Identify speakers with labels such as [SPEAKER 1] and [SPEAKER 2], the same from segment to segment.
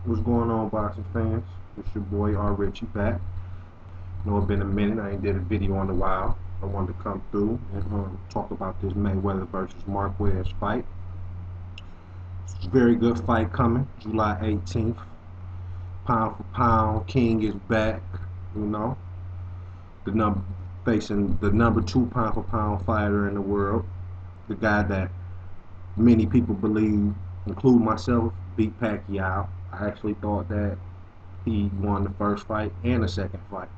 [SPEAKER 1] What's going on, boxing fans? It's your boy R. Richie back. Know it's been a minute. I ain't did a video in a while. I wanted to come through and talk about this Mayweather versus Marquez fight. It's a very good fight coming, July 18th. Pound for pound, King is back. You know, the number facing the number two pound for pound fighter in the world. The guy that many people believe, including myself, beat Pacquiao. I actually thought that he won the first fight and the second fight.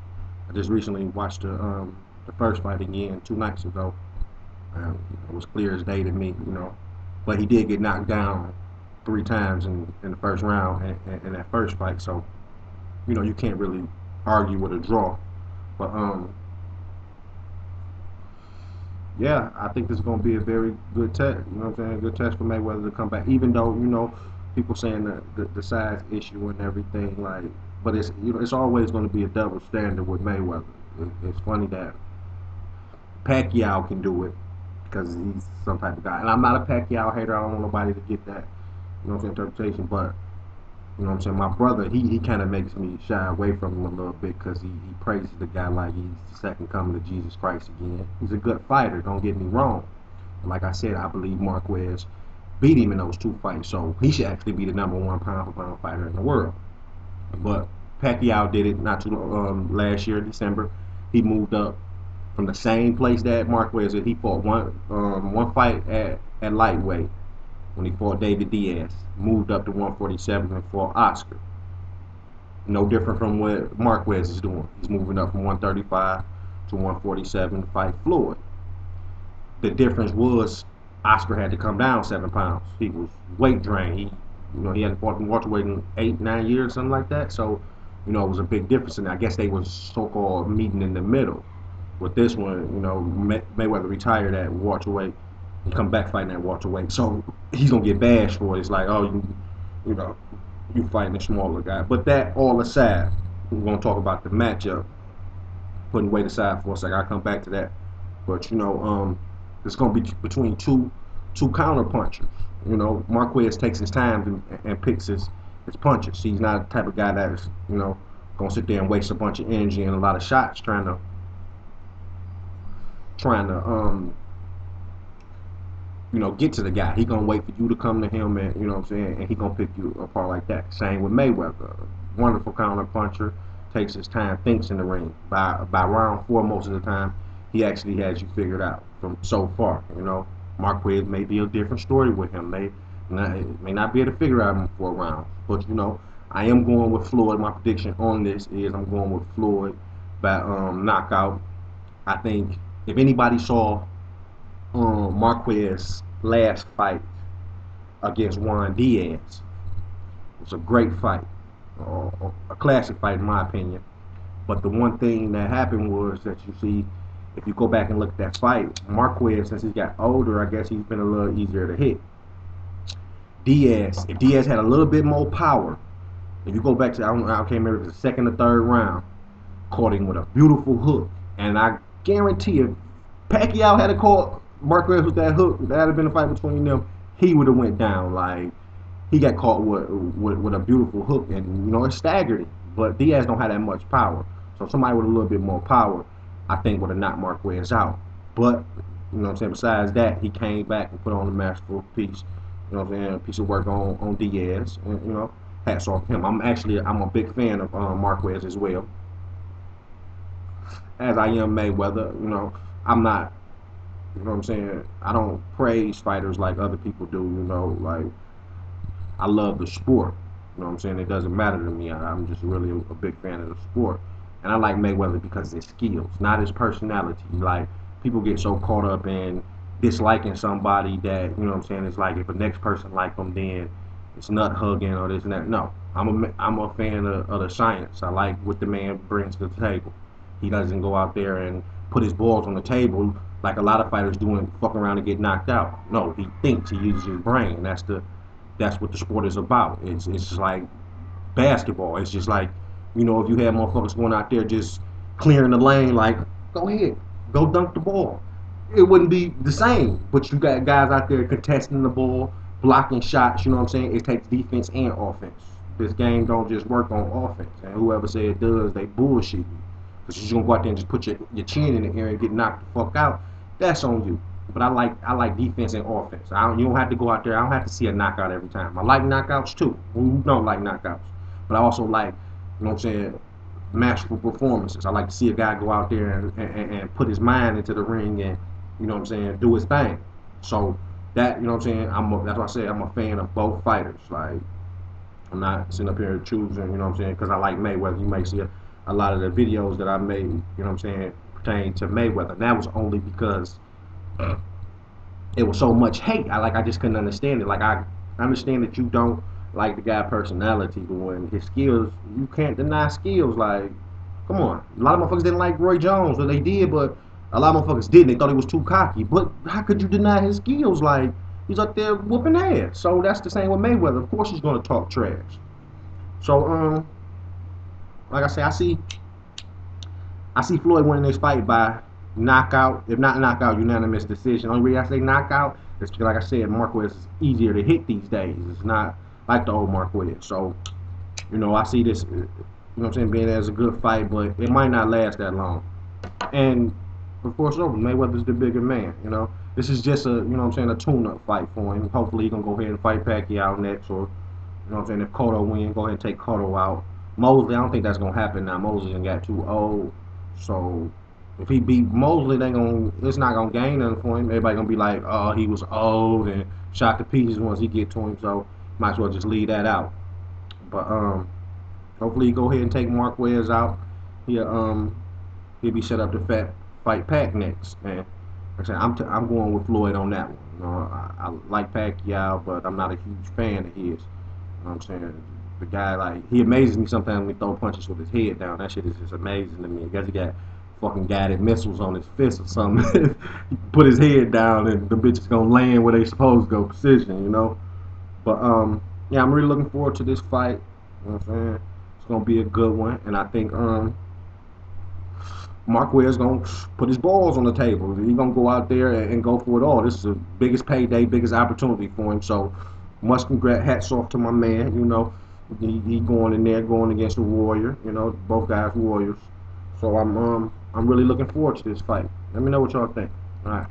[SPEAKER 1] I just recently watched the first fight again 2 nights ago. It was clear as day to me, But he did get knocked down 3 times in the first round in that first fight, so you can't really argue with a draw. But yeah, I think this is going to be a very good test. You know what I'm saying? Good test for Mayweather to come back, even though people saying the size issue and everything. But it's always going to be a double standard with Mayweather. It's funny that Pacquiao can do it because he's some type of guy, and I'm not a Pacquiao hater. I don't want nobody to get that interpretation, but you know what I'm saying? My brother, he kind of makes me shy away from him a little bit because he praises the guy like he's the second coming of Jesus Christ again. He's a good fighter, don't get me wrong. Like I said, I believe Marquez beat him in those 2 fights, so he should actually be the number one pound for pound fighter in the world. But Pacquiao did it not too last year, December. He moved up from the same place that Marquez did. He fought one fight at lightweight when he fought David Diaz. Moved up to 147 and fought Oscar. No different from what Marquez is doing. He's moving up from 135 to 147 to fight Floyd. The difference was Oscar had to come down 7 pounds. He was weight drained. He hadn't fought in welterweight in 8, 9 years, something like that. So, it was a big difference. And I guess they was so-called meeting in the middle. With this one, Mayweather retired at welterweight and come back fighting at welterweight. So he's gonna get bashed for it. It's like, oh, you know, you fighting a smaller guy. But that all aside, we're gonna talk about the matchup. Putting weight aside for a second, I'll come back to that. But it's gonna be between two counter punchers. Marquez takes his time and picks his punches. He's not the type of guy that's gonna sit there and waste a bunch of energy and a lot of shots trying to get to the guy. He gonna wait for you to come to him, and you know what I'm saying, and he gonna pick you apart like that. Same with Mayweather, wonderful counter puncher, takes his time, thinks in the ring. By round 4, most of the time, he actually has you figured out from so far. Marquez may be a different story with him. May not be able to figure out him for a round, but I am going with Floyd. My prediction on this is I'm going with Floyd by knockout. I think if anybody saw Marquez last fight against Juan Diaz, it was a great fight, a classic fight in my opinion. But the one thing that happened was that you see, if you go back and look at that fight, Marquez, since he's got older, I guess he's been a little easier to hit. If Diaz had a little bit more power, if you go back to, I can't remember if it was the second or third round, caught him with a beautiful hook. And I guarantee if Pacquiao had caught Marquez with that hook, that had been a fight between them, he would have went down. Like, he got caught with a beautiful hook, and it staggered him. But Diaz don't have that much power. So somebody with a little bit more power, I think, would have knocked Marquez out. But what I'm saying, besides that, he came back and put on a masterful piece. I'm saying, a piece of work on Diaz. And hats off to him. I'm a big fan of Marquez as well, as I am Mayweather. I'm not, what I'm saying, I don't praise fighters like other people do. Like, I love the sport. What I'm saying, it doesn't matter to me. I'm just really a big fan of the sport. And I like Mayweather because of his skills, not his personality. Like, people get so caught up in disliking somebody that, what I'm saying, it's like if a next person like them, then it's nut hugging or this and that. No, I'm a fan of the science. I like what the man brings to the table. He doesn't go out there and put his balls on the table like a lot of fighters do and fuck around and get knocked out. No, he thinks. He uses his brain. That's what the sport is about. It's just like basketball. It's just like, if you had motherfuckers going out there just clearing the lane, like, go ahead, go dunk the ball. It wouldn't be the same. But you got guys out there contesting the ball, blocking shots, you know what I'm saying? It takes defense and offense. this game don't just work on offense, and whoever say it does, they bullshit you. Because you're gonna go out there and just put your chin in the air and get knocked the fuck out. That's on you. But I like defense and offense. You don't have to go out there. I don't have to see a knockout every time. I like knockouts too. Who don't like knockouts? But I also like, you know what I'm saying, masterful performances. I like to see a guy go out there and put his mind into the ring and, you know what I'm saying, do his thing. So that, you know what I'm saying, that's why I say I'm a fan of both fighters. Like, I'm not sitting up here choosing, you know what I'm saying, because I like Mayweather. You may see a lot of the videos that I made, you know what I'm saying, pertain to Mayweather. And that was only because it was so much hate. I just couldn't understand it. Like, I understand that you don't like the guy personality, but when his skills, you can't deny skills. Like, come on. A lot of motherfuckers didn't like Roy Jones, or they did, but a lot of motherfuckers didn't. They thought he was too cocky. But how could you deny his skills? Like, he's up there whooping ass. So that's the same with Mayweather. Of course he's gonna talk trash. So like I say, I see Floyd winning this fight by knockout, if not knockout, unanimous decision. Only reason I say knockout is because, like I said, Marquez is easier to hit these days. It's not like the old Marquez. So, I see this, what I'm saying, being as a good fight, but it might not last that long. And, of course, Mayweather's the bigger man. This is just what I'm saying, a tune-up fight for him. Hopefully he can go ahead and fight Pacquiao next, or, what I'm saying, if Cotto wins, go ahead and take Cotto out. Mosley, I don't think that's going to happen now. Mosley done got too old. So if he beat Mosley, it's not gonna gain nothing for him. Everybody gonna be like, oh, he was old and shot to pieces once he get to him. So might as well just leave that out. But hopefully he go ahead and take Marquez out. He'll be set up to fight Pac next. And like I said, I'm going with Floyd on that one. I like Pacquiao, but I'm not a huge fan of his. You know what I'm saying? The guy, like, he amazes me sometimes when he throw punches with his head down. That shit is just amazing to me. I guess he got fucking guided missiles on his fist or something. He put his head down and the bitch is gonna land where they supposed to go, precision. But yeah, I'm really looking forward to this fight. You know what I'm saying? It's gonna be a good one, and I think Marquez gonna put his balls on the table. He gonna go out there and go for it all. This is the biggest payday, biggest opportunity for him. So much congrats, hats off to my man. He going in there, going against a warrior. Both guys warriors. So I'm really looking forward to this fight. Let me know what y'all think. All right.